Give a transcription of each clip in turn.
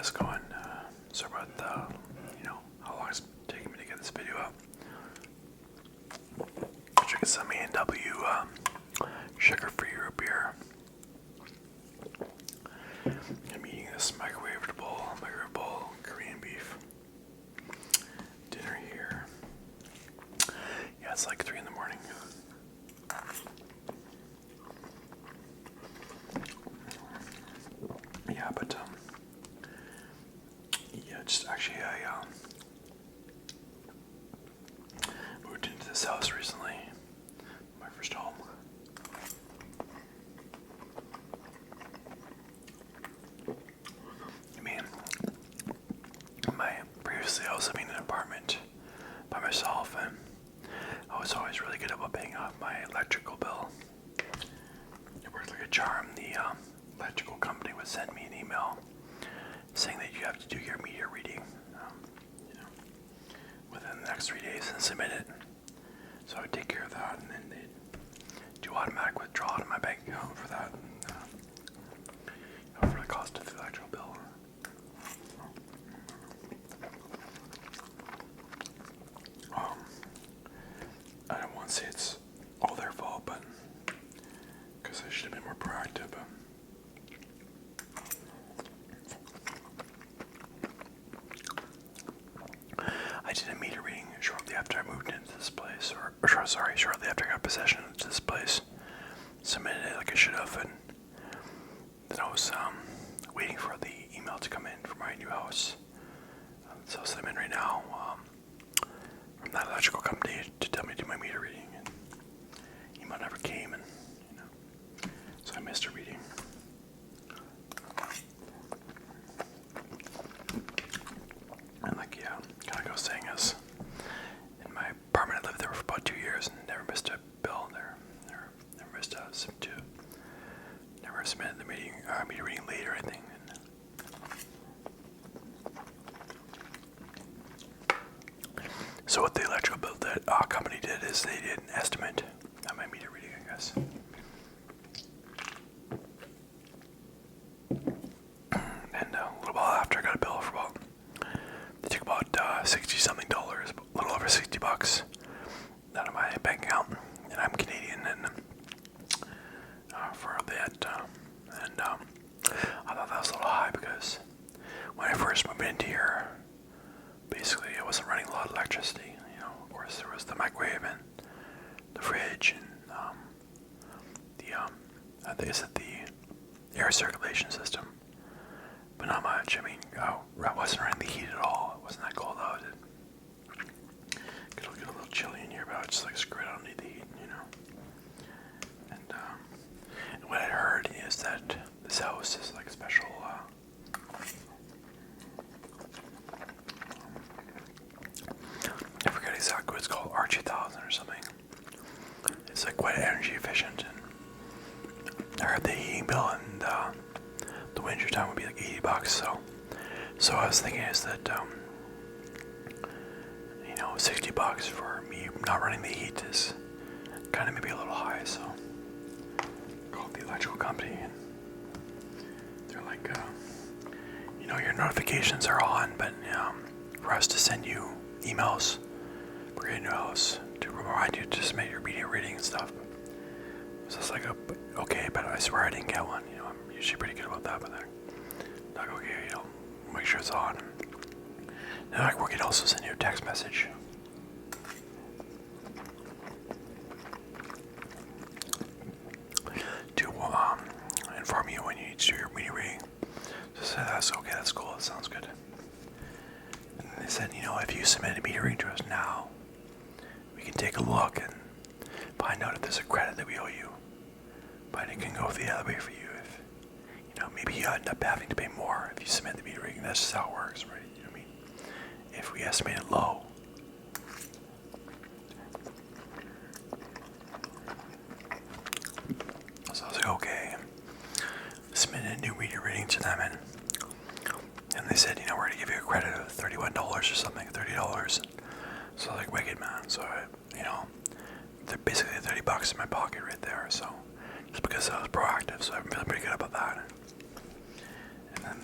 how's it going? Sorry about the, how long it's taking me to get this video up. Drinking some A&W sugar-free root beer. I'm eating this microwavable Korean beef dinner here. Yeah, it's like 3 in the morning. Yeah, but just actually I moved into this house recently, my first home. I mean, previously I was living in an apartment by myself, and I was always really good about paying off my electrical bill. It worked like a charm. The electrical company would send me an email saying that you have to do your meter reading, within the next 3 days and submit it. So I would take care of that, and then they'd do automatic withdrawal to my bank account for that, and, for the cost of the electrical bill. I don't want to say it's all their fault, but because I should have been more proactive. I did a meter reading shortly after I moved into this place, shortly after I got possession of this place. Submitted it like I should have, and then I was waiting for the email to come in for my new house. So I'm in right now from that electrical company to tell me to do my meter reading, and email never came, and so I missed a reading. And kind of goes saying is, in my apartment I lived there for about 2 years and never missed a bill. Never missed a never submitted the meter reading late or anything. So what the electrical bill company did is they did an estimate of my meter reading, I guess. And a little while after I got a bill for they took about $60-something, a little over $60 out of my bank account, and I'm Canadian, and for that, and I thought that was a little high because when I first moved into here, basically I wasn't running a lot of electricity. Of course there was the microwave and the fridge and I think it's the air circulation system, but not much. I mean, I wasn't running the heat at all. It wasn't that cold out. It could get a little chilly in here, but I would just screw it, I don't need the heat, And what I heard is that this house is like a special, I forget exactly what it's called, R2000 or something. It's like quite energy efficient, and I heard the heating bill in the winter time would be like $80. So I was thinking is that $60 for me not running the heat is kind of maybe a little high. So I called the electrical company, and they're like, your notifications are on, but for us to send you emails for your new house to remind you to submit your meter reading and stuff. So it's like, okay, but I swear I didn't get one. I'm usually pretty good about that, but they're like, okay, make sure it's on. And we can also send you a text message. To inform you when you need to do your meter reading. So I said, that's okay, that's cool, that sounds good. And they said, if you submit a meter reading to us now, we can take a look and find out if there's a credit that we owe you. But it can go the other way for you if, maybe you end up having to pay more if you submit the meter reading. That's just how it works, right? If we estimate it low. So I was like, okay. Submitted a new meter reading to them, and they said, we're going to give you a credit of $31 or something, $30. So I was like, wicked, man. So they're basically $30 in my pocket right there. So just because I was proactive, so I'm feeling pretty good about that. And then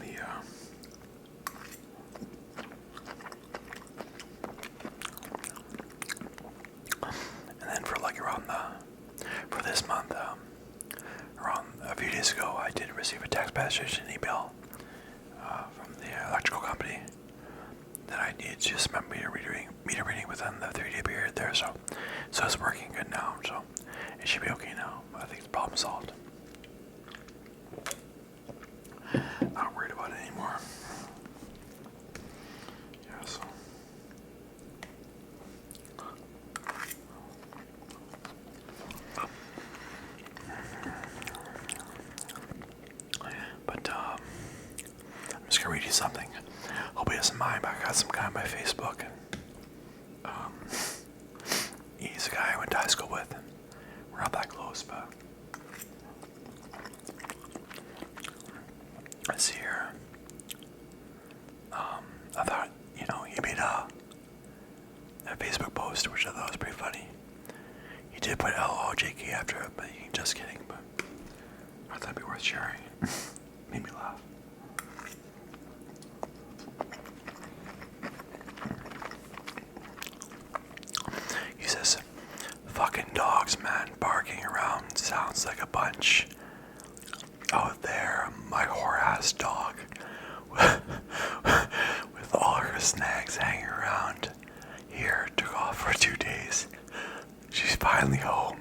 I need to just remember meter reading within the 3-day period there, so it's working good now, so it should be okay now. I think the problem solved. I'm not worried about it anymore. Yeah, so. But I'm just gonna read you something. Hope he doesn't mind, but I got some guy on my Facebook. He's a guy I went to high school with. We're not that close, but let's see here. I thought, he made a Facebook post, which I thought was pretty funny. He did put LOJK after it, but just kidding, but I thought it'd be worth sharing. Made me laugh. He says, "Fucking dogs, man, barking around sounds like a bunch. Out there, my whore-ass dog, with all her snags hanging around here, took off for 2 days. She's finally home.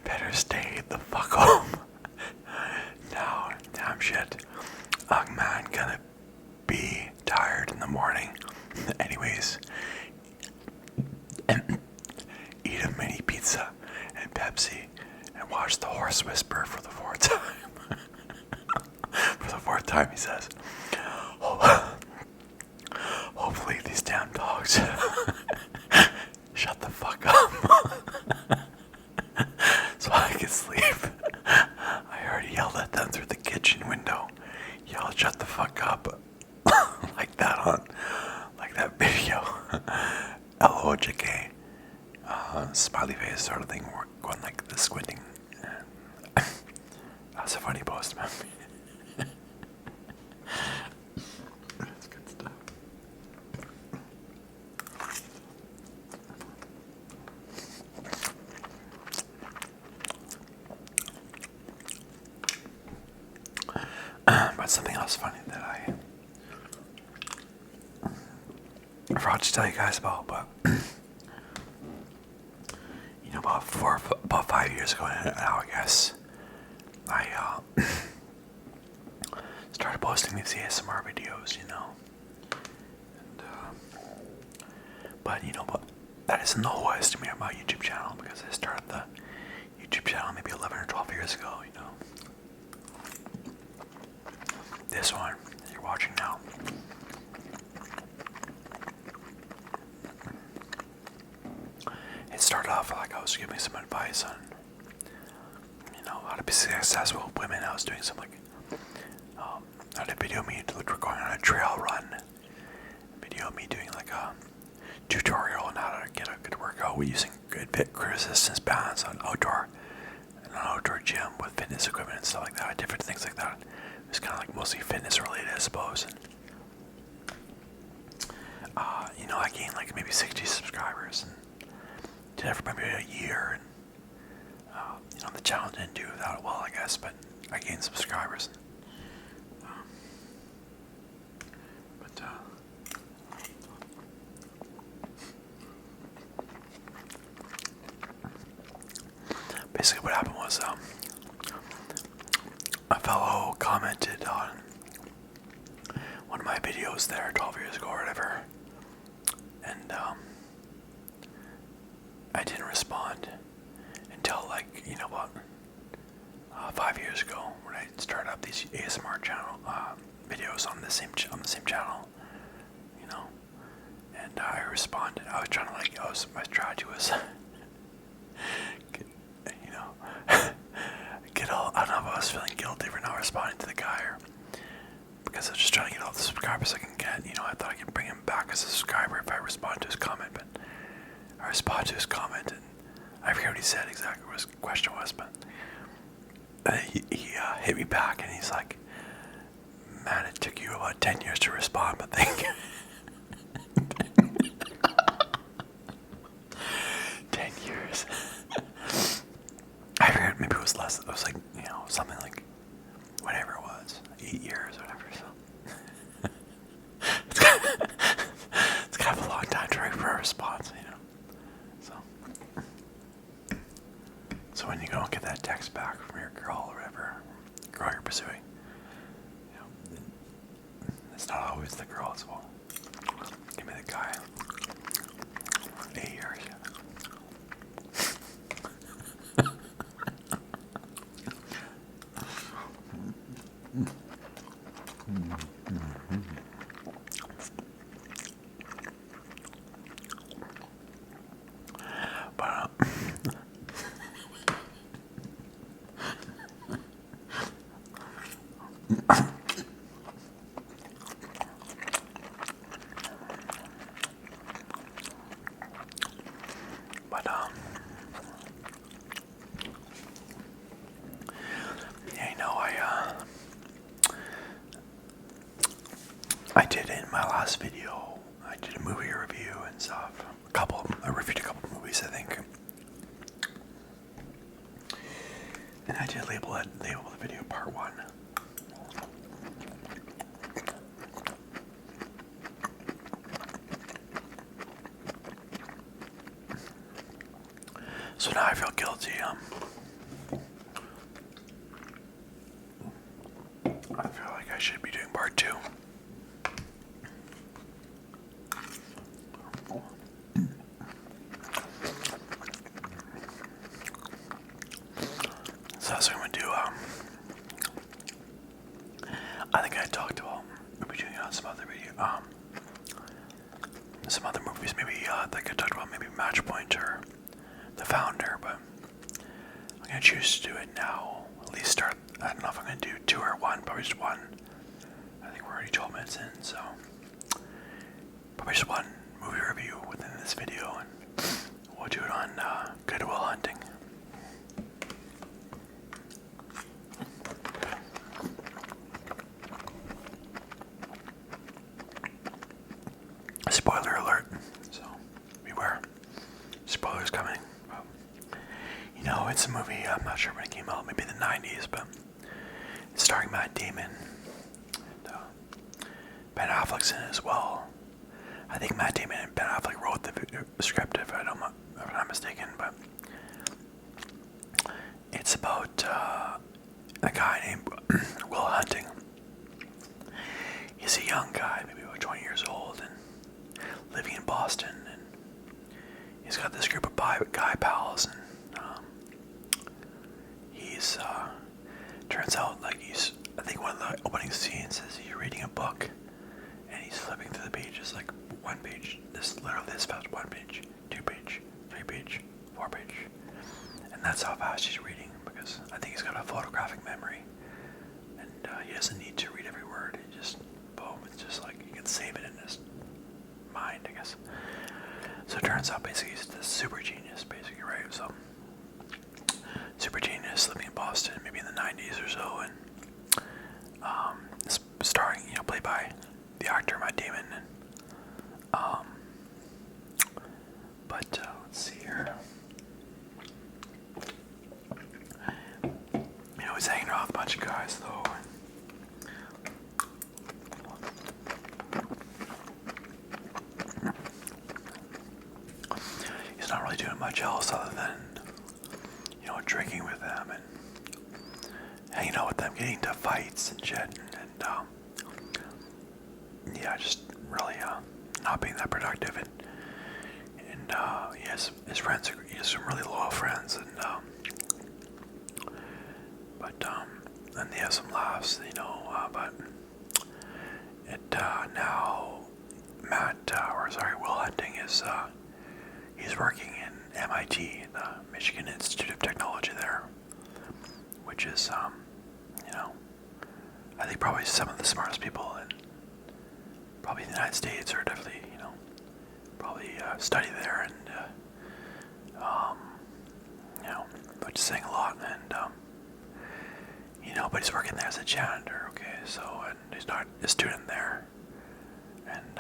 Better stay the fuck home. Now, damn shit. Man, gonna be tired in the morning. Anyways, eat a mini pizza and Pepsi and watch The Horse Whisper for the 4th time." For the 4th time, he says. Hopefully these damn dogs shut the fuck up so I can sleep. I already yelled at them through the kitchen window. Yelled, "Shut the fuck up." like that video. LOJK. Smiley face sort of thing, going like the squinting. That's a funny post, man. That's good stuff. But something else funny that I forgot to tell you guys about, but about 5 years ago now, I guess, I started posting these ASMR videos, and, but that isn't the whole history of my YouTube channel, because I started the YouTube channel maybe 11 or 12 years ago, This one that you're watching now. It started off like I was giving some advice on, how to be successful with women. I was doing some I had a video of me going on a trail run. Video of me doing like a tutorial on how to get a good workout with using good fit resistance bands on an outdoor gym with fitness equipment and stuff like that. Different things like that. It was kind of like mostly fitness related, I suppose. And, I gained like maybe 60 subscribers and did it for maybe a year. And the channel didn't do that well, I guess, but I gained subscribers. Basically what happened was a fellow commented on one of my videos there 12 years ago or whatever, and I didn't respond until like about 5 years ago when I started up these ASMR channel videos on the same channel, and I responded. I was trying to my strategy was I don't know if I was feeling guilty for not responding to the guy, or because I was just trying to get all the subscribers I can get. I thought I could bring him back as a subscriber if I respond to his comment, but I responded to his comment, and I forget what he said exactly what his question was, but he hit me back, and he's like, "Man, it took you about 10 years to respond, but thank you." 10 years. I forget, maybe it was less. It was like, something like, whatever it was, 8 years or whatever, so. It's not always the girl as well. Give me the guy. 8 years. But yeah, you know, I did in my last video, I did a movie review and stuff. I reviewed a couple movies, I think. And I did label the video part 1. So now I feel guilty. I feel like I should be doing part 2. So that's what I'm gonna do. I think I talked about maybe doing some other video, some other movies. Maybe I think I talked about maybe Match Point or The Founder, but I'm gonna choose to do it now. At least start. I don't know if I'm gonna do 2 or 1. Probably just 1. I think we're already 12 minutes in, so probably just 1 movie review within this video, and we'll do it on Good Will Hunting. Spoiler alert, so beware. Spoilers coming. You know, it's a movie, I'm not sure when it came out, maybe the 90s, but it's starring Matt Damon. And, Ben Affleck's in it as well. I think Matt Damon and Ben Affleck wrote the script, if I'm not mistaken, but it's about a guy named Will Hunting. He's a young guy, maybe about 20 years old, and living in Boston, and he's got this group of guy pals, and he's turns out like I think one of the opening scenes is he's reading a book, and he's flipping through the pages, like 1 page, this fast, 1 page, 2 page, 3 page, 4 page, and that's how fast he's reading, because I think he's got a photographic memory, and he doesn't need to read every word. He just, boom, it's just like he can save it in his mind, I guess. So it turns out basically he's this super genius, basically, right? So super genius living in Boston, maybe in the 90s or so, and starring, played by the actor Matt Damon. And but let's see here. He's hanging around with a bunch of guys though. He's not really doing much else other than, drinking with them and hanging out with them, getting into fights and shit, and just really not being that productive. And he has his friends. He has some really loyal friends, and they have some laughs, but now Will Hunting is he's working in MIT, the Michigan Institute of Technology there, which is I think probably some of the smartest people in probably the United States, or definitely probably study there, and which is saying a lot, and but he's working there as a janitor, okay, so, and he's not a student there, and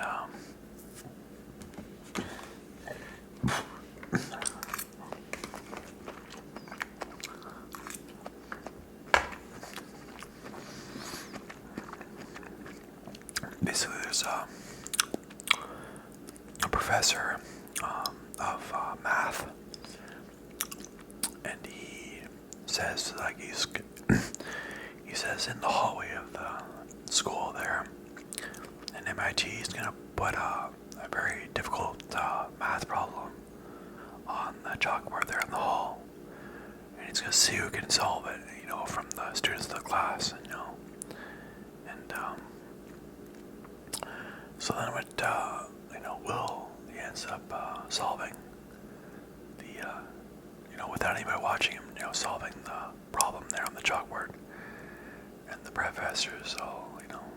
basically there's a professor of math, and he says, like, he says in the hallway of the school there, IT is gonna put a very difficult math problem on the chalkboard there in the hall, and he's gonna see who can solve it, from the students of the class, and so then what, Will, he ends up solving the, without anybody watching him, solving the problem there on the chalkboard, and the professor's all,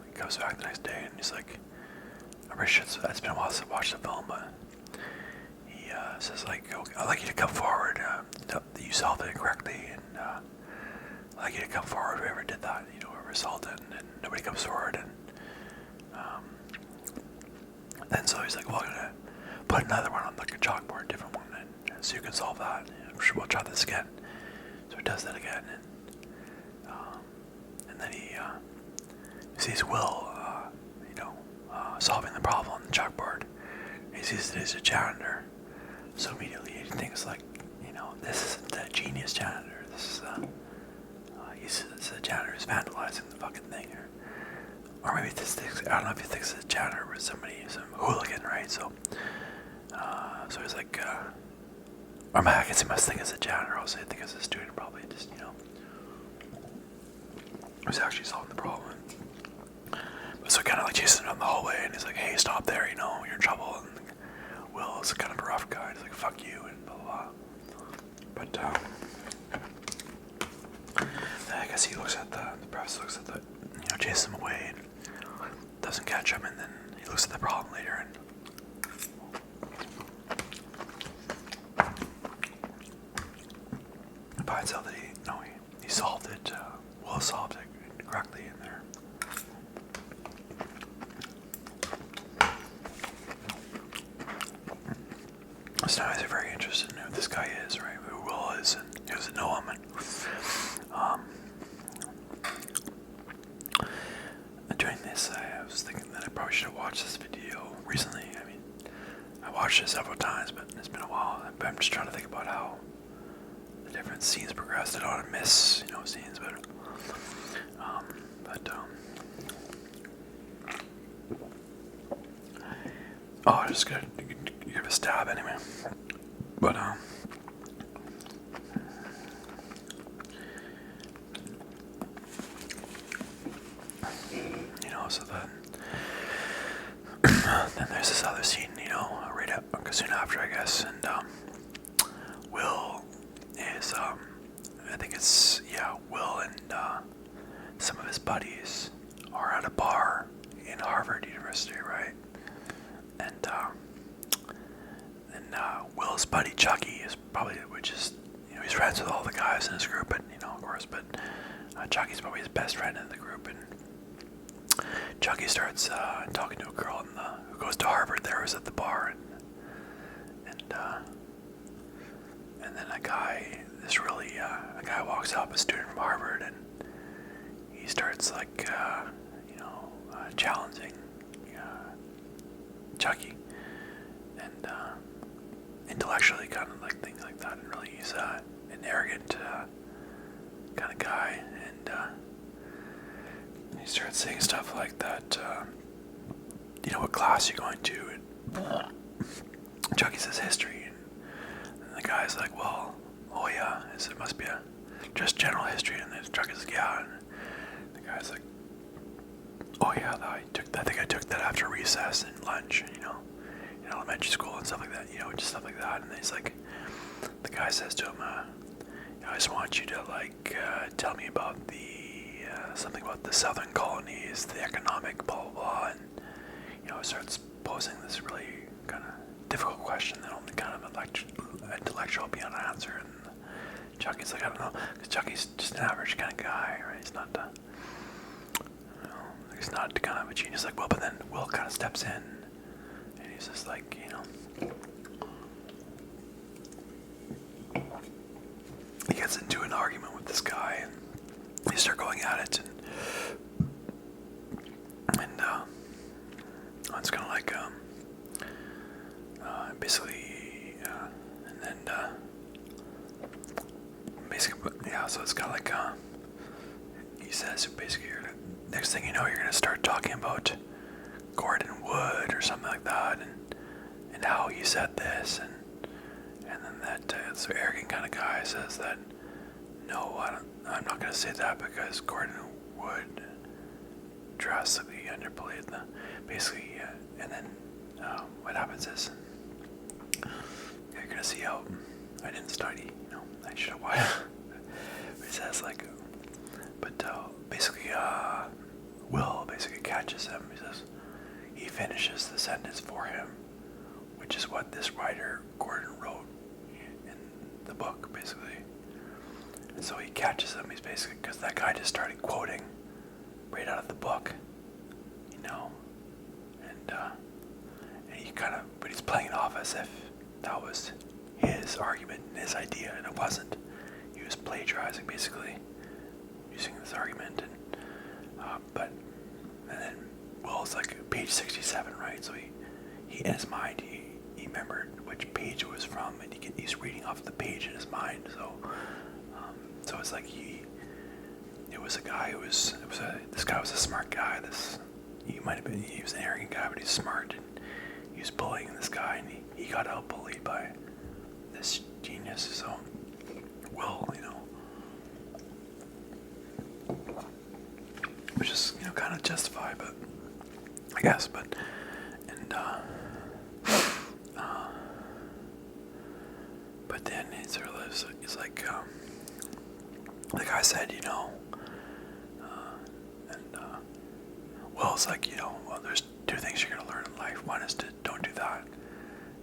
he comes back the next day, and he's like, I'm pretty sure it's been a while since I watched the film, but he says, like, okay, I'd like you to come forward, you solved it incorrectly, and I'd like you to come forward, whoever did that, whoever solved it, and nobody comes forward, and then so he's like, well, I'm gonna put another one on the chalkboard, different one, and so you can solve that, we'll try this again. So he does that again, and then he sees Will, solving the problem on the chalkboard. He sees that he's a janitor, so immediately he thinks like, this isn't a genius janitor. This is a janitor who's vandalizing the fucking thing, or maybe this thinks, I don't know if he thinks it's a janitor or some hooligan, right? So he's like, or I guess he must think it's a janitor. Also, I think it's a student, probably just who's actually solving the problem. So kind of like chases him down the hallway, and he's like, hey, stop there, you're in trouble. And Will's kind of a rough guy. He's like, fuck you, and blah, blah, blah. But, I guess he looks at the professor looks at chases him away, and doesn't catch him, and then he looks at the problem later, and finds out that he solved it, Will solved it correctly in there. So now he's very interested in who this guy is, right? Who Will is, and he doesn't know him. And during this, I was thinking that I probably should have watched this video recently. I mean, I watched it several times, but it's been a while. But I'm just trying to think about how the different scenes progressed. I don't want to miss, scenes, but I'm just gonna give it a stab anyway. But so then there's this other scene, right up soon after, I guess, and Will is I think it's Will and some of his buddies are at a bar in Harvard University, right? And Will's buddy Chucky is probably, which is, he's friends with all the guys in his group, and of course, but Chucky's probably his best friend in the group, and Chucky starts talking to a girl who goes to Harvard there, who's at the bar, and then a guy walks up, a student from Harvard, and he starts like challenging Chucky, and intellectually kind of like things like that, and really he's an arrogant kind of guy, and he starts saying stuff like that, what class you going to, and Chucky says history, and the guy's like, well, oh yeah, it must be just general history, and then Chucky's like, yeah, and the guy's like, oh yeah, I think I took that after recess and lunch, in elementary school and stuff like that, just stuff like that. And then he's like, the guy says to him, I just want you to tell me about something about the southern colonies, the economic blah blah blah, and starts posing this really kind of difficult question that only kind of intellectual will be able to answer. And Chucky's like, I don't know, because Chucky's just an average kind of guy, right? He's not he's not kind of a genius like Will, but then Will kind of steps in, and he's just like, he gets into an argument with this guy, and they start going at it, and it's kind of like, basically, and then, basically, so it's kind of like, he says, basically, next thing you know, you're going to start talking about Gordon Wood or something like that, and how he said this, and then that so arrogant kind of guy says that no, I'm not going to say that because Gordon Wood drastically underplayed the basically, and then what happens is you're going to see how I didn't study, I should have why. It says like, but basically Will basically catches him. He says he finishes the sentence for him, which is what this writer Gordon wrote in the book basically. And so he catches him. He's basically, because that guy just started quoting right out of the book, and he kind of, but he's playing it off as if that was his argument and his idea, and it wasn't. He was plagiarizing basically, using this argument, and then Will's like page 67, right? So he in his mind he remembered which page it was from, and he's reading off the page in his mind. So it's like it was a guy who this guy was a smart guy. He was an arrogant guy, but he's smart, and he was bullying this guy, and he got out bullied by this genius. So Will, which is kind of justified, but I guess, but then it's like the guy said, Will's like, well, there's two things you're gonna learn in life. One is to don't do that,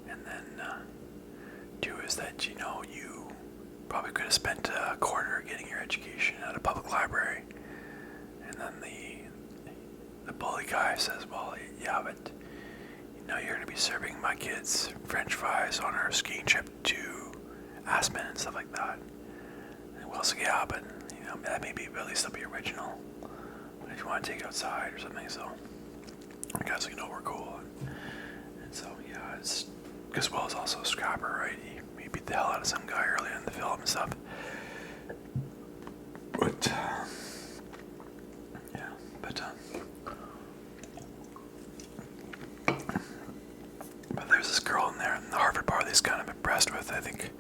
and then two is that you probably could have spent a quarter getting your education at a public library. And then the bully guy says, well, yeah, but you're gonna be serving my kids French fries on our skiing trip to Aspen and stuff like that. And Will's like, yeah, but that may be at least that'll be original. But if you want to take it outside or something, so the guy's like, no, we're cool. And so yeah, it's because Will's also a scrapper, right? He beat the hell out of some guy earlier in the film and stuff. But but there's this girl in there in the Harvard bar that he's kind of impressed with. I think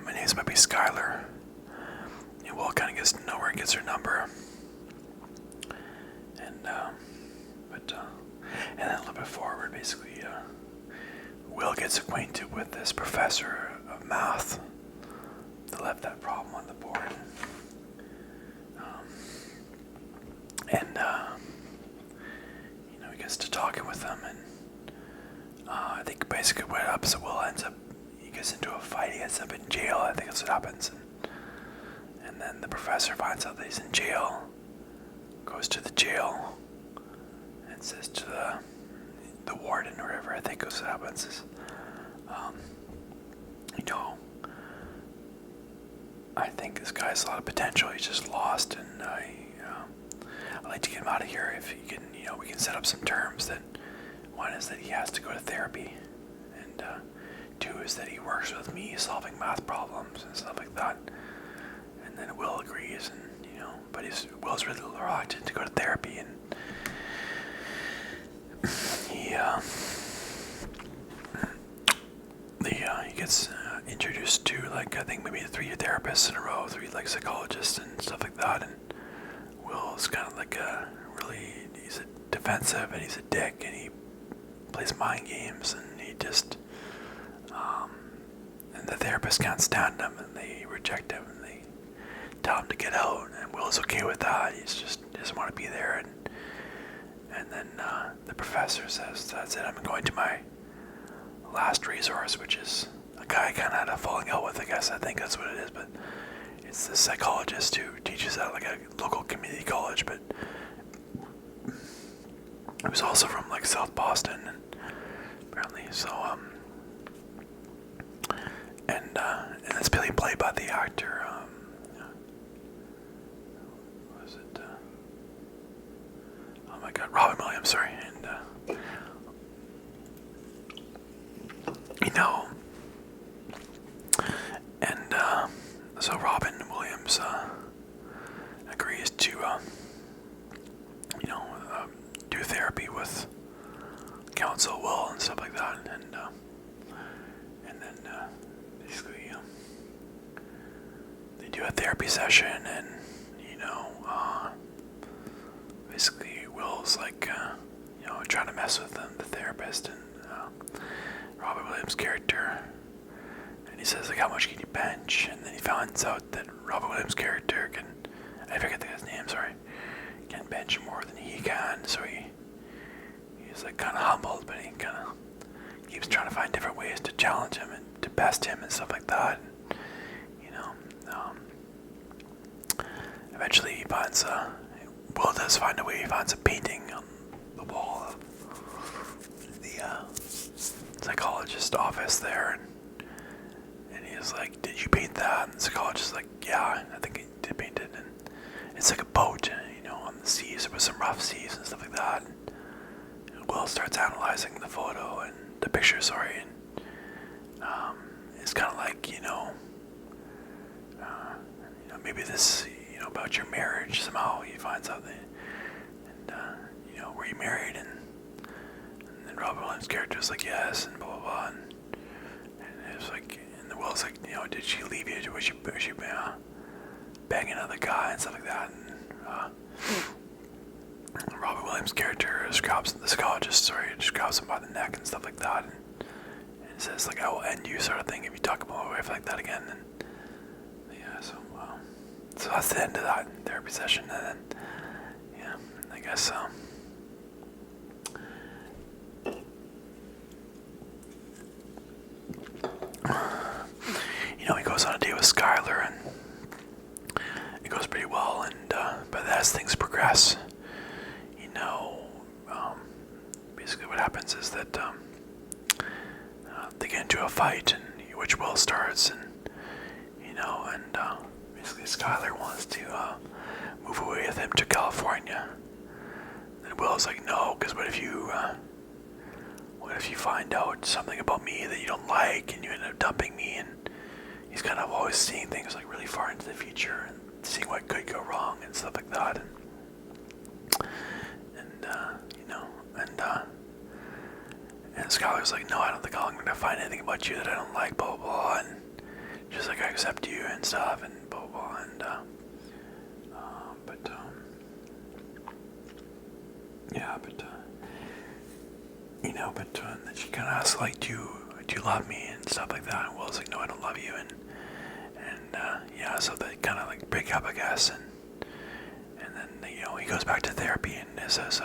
my name might be Skylar. And Will kind of gets to know her and gets her number. And then a little bit forward, basically, Will gets acquainted with this professor of math that left that problem on the board. He gets to talking with them, and I think basically what happens is Will he gets into a fight, he ends up in jail. I think that's what happens. And then the professor finds out that he's in jail, goes to the jail, and says to the warden or whatever, I think that's what happens is, I think this guy has a lot of potential. He's just lost, and I'd like to get him out of here if you can, we can set up some terms. That one is that he has to go to therapy, and two is that he works with me solving math problems and stuff like that. And then Will agrees, and but Will's really reluctant to go to therapy, and he gets introduced to I think maybe 3 therapists in a row, 3 psychologists and stuff like that, and Will's kind of he's a defensive, and he's a dick, and he plays mind games, and he just and the therapist can't stand him, and they reject him, and they tell him to get out, and Will's okay with that. He doesn't want to be there, and then the professor says, that's it, I'm going to my last resource, which is a guy I kind of had a falling out with, I guess. I think that's what it is, but it's the psychologist who teaches at a local community college, but he was also from South Boston, and apparently, so and it's being played by the actor, what was it, oh my god, Robin Williams, sorry, and so Robin Williams agrees to do therapy with counsel Will and stuff like that, and then basically they do a therapy session, and basically Will's like trying to mess with the therapist, and Robert Williams' character, and he says like, how much can you bench? And then he finds out that Robert Williams' character can, I forget the guy's name, sorry, can bench more than he can, so he's like kind of humbled, but he kind of keeps trying to find different ways to challenge him and to best him and stuff like that. Eventually he finds Will does find a way. He finds a painting on the wall of the psychologist's office there, and he's like, did you paint that? And the psychologist's like, yeah, I think I did paint it. And it's like a boat, on the seas with some rough seas and stuff like that. And Will starts analyzing the photo and the picture, and it's kind of like, maybe this, about your marriage. Somehow he finds out and were you married? And then Robert Williams' character is like, yes, and blah blah blah. And it was like, and the Will's like, did she leave you? Was she banging another guy and stuff like that? And Robert Williams' character just grabs him by the neck and stuff like that, and says like, I will end you, sort of thing, if you talk about my wife like that again. And yeah, so that's the end of that therapy session. And then I guess he goes on a date with Skylar, and it goes pretty well, and but as things progress, basically what happens is that they get into a fight, and which Will starts, and basically Skylar wants to move away with him to California, and Will's like, no, because what if you find out something about me that you don't like, and you end up dumping me? And he's kind of always seeing things like really far into the future and seeing what could go wrong and stuff like that, and Skylar's like, no, I don't think I'm going to find anything about you that I don't like, blah, blah, blah, and she's like, I accept you and stuff, and blah, blah, blah, and, then she kind of asks, like, do you love me, and stuff like that, and Will's like, no, I don't love you, and so they kind of, like, break up, I guess, and then, he goes back to therapy, and says,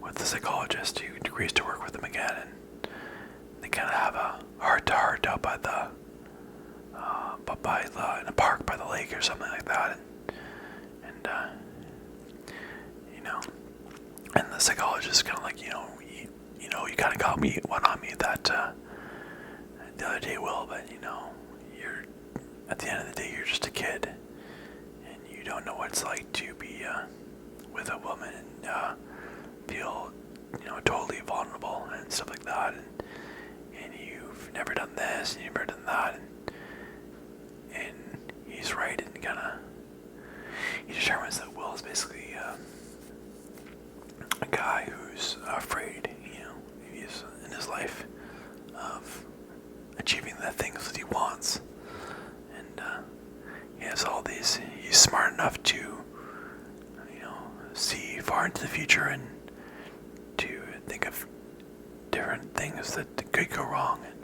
with the psychologist who agrees to work with him again, and they kind of have a heart-to-heart out by the in a park by the lake or something like that, and the psychologist is kind of like, you kind of got one on me that the other day, Will, but you're at the end of the day, you're just a kid, and you don't know what it's like to be with a woman and feel totally vulnerable and stuff like that, and you've never done this and you've never done that, and he's right, and he determines that Will is basically a guy who's afraid, he's in his life of achieving the things that he wants, and he has all these, he's smart enough to see far into the future and to think of different things that could go wrong, and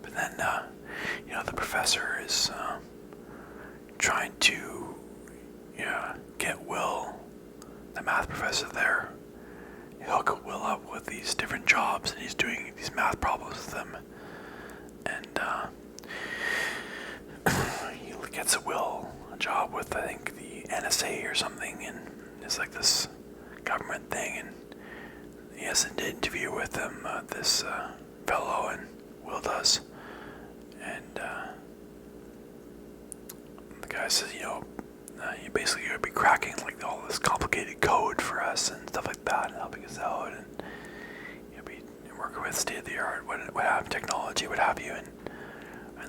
but then the professor is trying to get Will, the math professor there, hook Will up with these different jobs, and he's doing these math problems with them, and he gets Will a job with, I think, the NSA or something, and it's like this government thing, and he has an interview with him, this fellow, and Will does, and the guy says, you basically you'll be cracking like all this complicated code for us and stuff like that, and helping us out, and you'll be working with state of the art, what have technology, what have you, and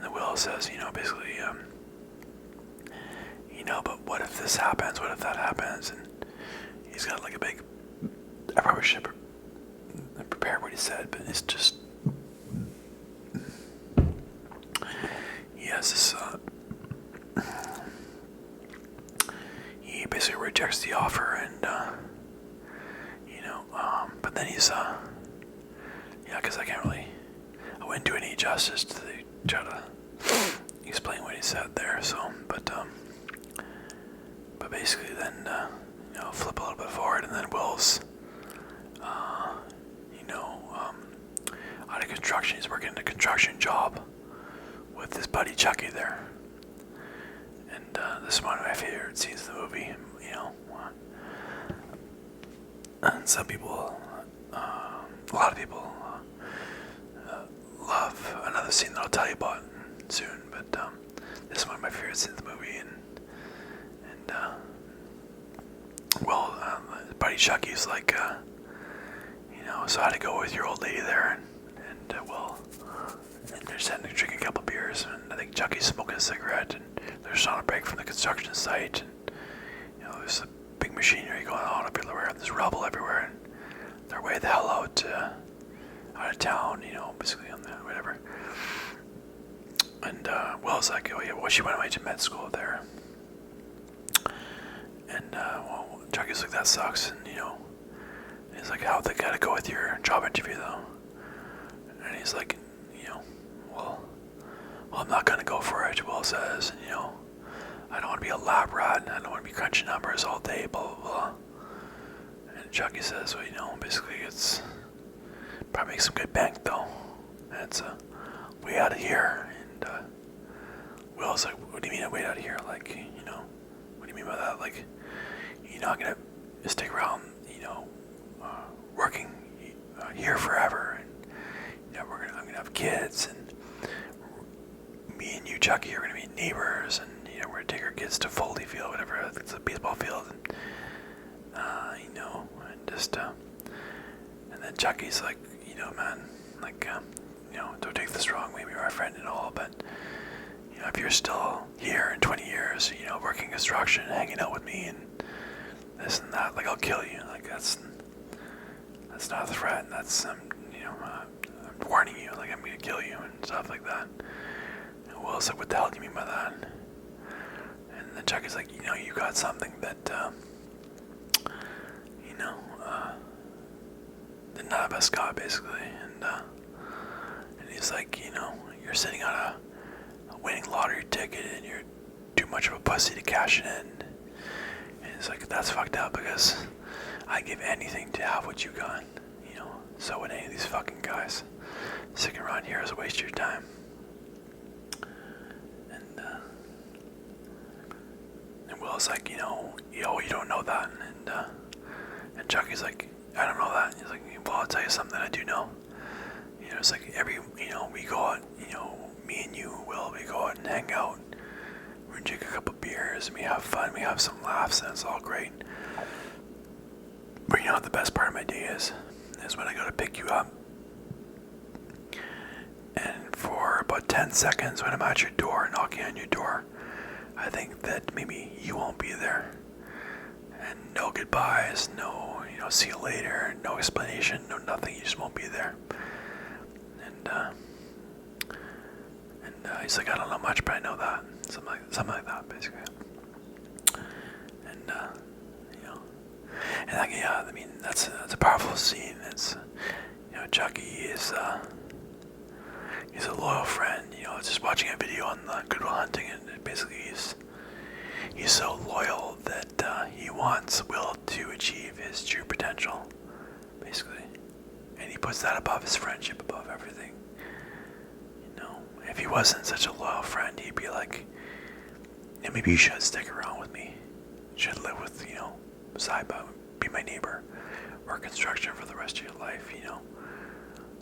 the Will says, basically, but what if this happens? What if that happens? And he's got like a big, I probably should prepare what he said, but it's just, he has this, he basically rejects the offer, and, but then he's, because I wouldn't do any justice to try to explain what he said there, so, but basically then, flip a little bit forward, and then Will's, out of construction. He's working in a construction job with his buddy Chucky there, and this is one of my favorite scenes of the movie, and some people, a lot of people, love another scene that I'll tell you about soon, but this is one of my favorite scenes of the movie, and his buddy Chucky's like, so how'd it go with your old lady there, and they're sitting there drinking a couple beers, and I think Chucky's smoking a cigarette, and they're just on a break from the construction site, and there's a big machinery going on everywhere, and there's rubble everywhere, and they're way the hell out of town, basically on the whatever. And Will's like, oh yeah, well, she went away to med school there. And Chucky's like, that sucks, and he's like, how'd they gotta go with your job interview though? And he's like, well, I'm not gonna go for it, Will says, and I don't want to be a lab rat, I don't want to be crunching numbers all day, blah blah blah. And Chucky says, well, basically it's probably make some good bank though, and it's way out of here. And Will's like, what do you mean way out of here? Like, what do you mean by that? Like, you're not gonna stick around, working here forever, and I'm gonna have kids, and me and you, Chucky, are gonna be neighbors, and we're gonna take our kids to Foley Field, whatever, it's a baseball field, and and just and then Chucky's like, man, like, don't take this wrong, maybe you're my friend and all, but if you're still here in 20 years, working construction, hanging out with me, and this and that, like, I'll kill you. Like, that's not a threat. That's, I'm warning you. Like, I'm gonna kill you and stuff like that. And Will's like, what the hell do you mean by that? And then Chucky's like, you got something that, that none of us got, basically. And he's like, you're sitting on a winning lottery ticket, and you're too much of a pussy to cash it in. And it's like, that's fucked up, because I'd give anything to have what you got, so would any of these fucking guys. Sticking around here is a waste of your time. And Will's like, you don't know that, and Chucky's like, I don't know that. He's like, well, I'll tell you something I do know. It's like we go out, me and you, Will, we go out and hang out. We drink a couple beers, and we have fun, we have some laughs, and it's all great. But the best part of my day is when I go to pick you up. And for about 10 seconds when I'm at your door, knocking on your door, I think that maybe you won't be there. And no goodbyes, no, see you later, no explanation, no nothing, you just won't be there. And he's like, I don't know much, but I know that. Something like that, basically. And, I mean, that's a powerful scene. It's, Chucky is, he's a loyal friend, just watching a video on the Good Will Hunting, and basically he's so loyal that he wants Will to achieve his true potential, basically. And he puts that above his friendship, above everything. If he wasn't such a loyal friend, he'd be like, maybe you should stick around with me. You should live with, side by, be my neighbor, work construction for the rest of your life, He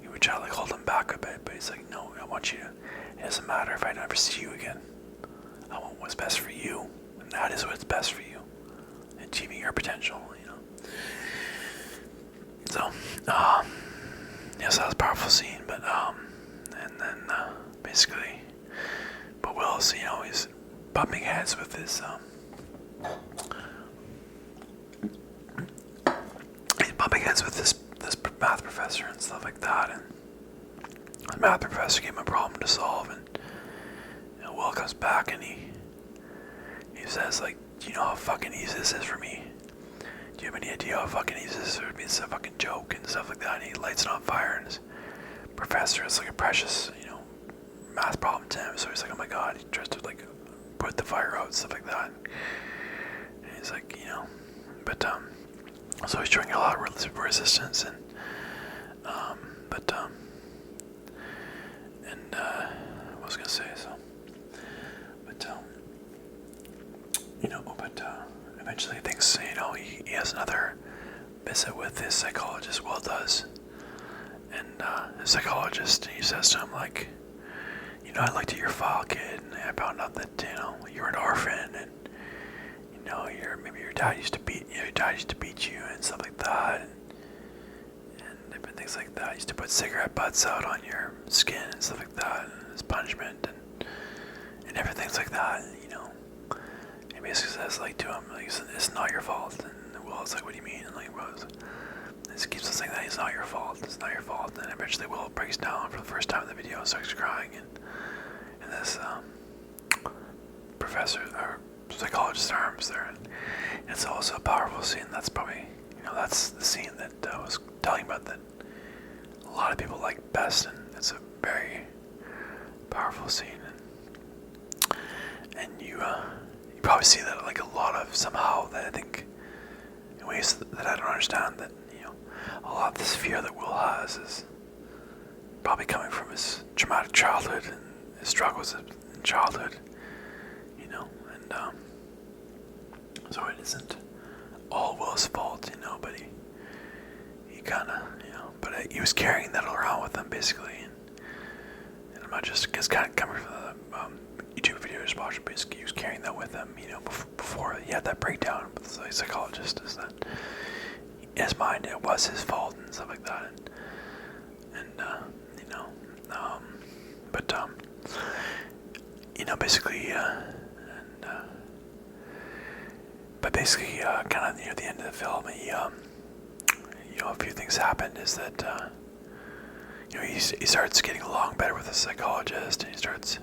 would try to hold him back a bit, but he's like, no, I want you to, it doesn't matter if I never see you again. I want what's best for you, and that is what's best for you. Achieving your potential, So, yes, that was a powerful scene, but, and then, basically, but Will's, he's bumping heads with his, he's bumping heads with this math professor and stuff like that, and the math professor gave him a problem to solve, and Will comes back and he says, like, do you know how fucking easy this is for me? Do you have any idea how fucking easy this is for me? It's a fucking joke and stuff like that, and he lights it on fire, and his professor is like a precious, math problem to him, so he's like, oh my god, he tries to like put the fire out and stuff like that, and he's like, but so he's showing a lot of resistance, and what was I gonna say, eventually thinks, he has another visit with his psychologist, Will does, and his psychologist, he says to him, like, I looked at your file, kid, and I found out that, you're an orphan, and, maybe your dad used to beat you and stuff like that, and different things like that. He used to put cigarette butts out on your skin and stuff like that, and as punishment, and different things like that, He basically says, like, to him, like, it's not your fault, and Will's like, what do you mean? And, like, Rose, he keeps on saying that it's not your fault, and eventually Will breaks down for the first time in the video and starts crying, and this professor or psychologist's arms there, and it's also a powerful scene. That's probably, that's the scene that I was telling about that a lot of people like best, and it's a very powerful scene, and you probably see that like a lot of somehow that I think in ways that I don't understand, that a lot of this fear that Will has is probably coming from his traumatic childhood and his struggles in childhood, and so it isn't all Will's fault, but he kind of, but he was carrying that around with him basically, and I'm not just, it's kind of coming from the YouTube video I just watched, basically he was carrying that with him, before he had that breakdown with the psychologist, is that in his mind it was his fault and stuff like that, basically, kind of near the end of the film, a few things happened. Is that he starts getting along better with the psychologist, and he starts,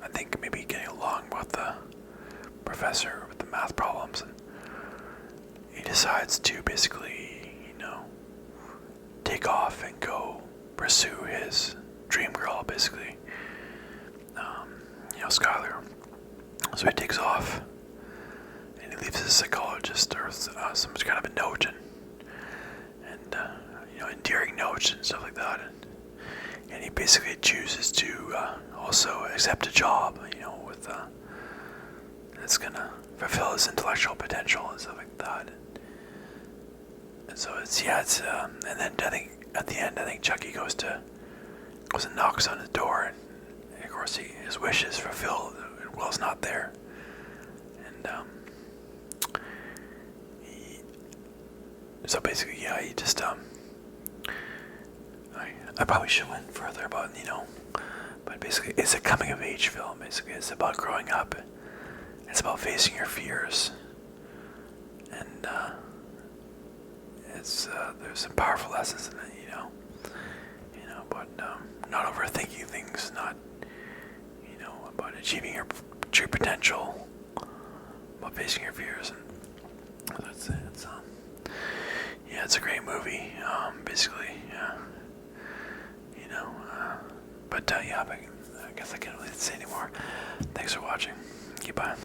I think, maybe getting along with the professor with the math problems, and he decides to basically, take off and go pursue his dream girl, basically, Skylar. So he takes off, and he leaves his psychologist or some kind of a note, and endearing notes and stuff like that, and he basically chooses to also accept a job, with that's gonna fulfill his intellectual potential and stuff like that. And so it's and then I think at the end, Chucky goes and knocks on his door, and of course his wish is fulfilled, and Will's not there, and so basically, he just I probably should have went further about, but basically it's a coming of age film. Basically, it's about growing up. It's about facing your fears, and it's there's some powerful lessons in it, but not overthinking things, not about achieving your true potential, about facing your fears, and that's it. It's a great movie. Basically, but I guess I can't really say anymore. Thanks for watching. Goodbye.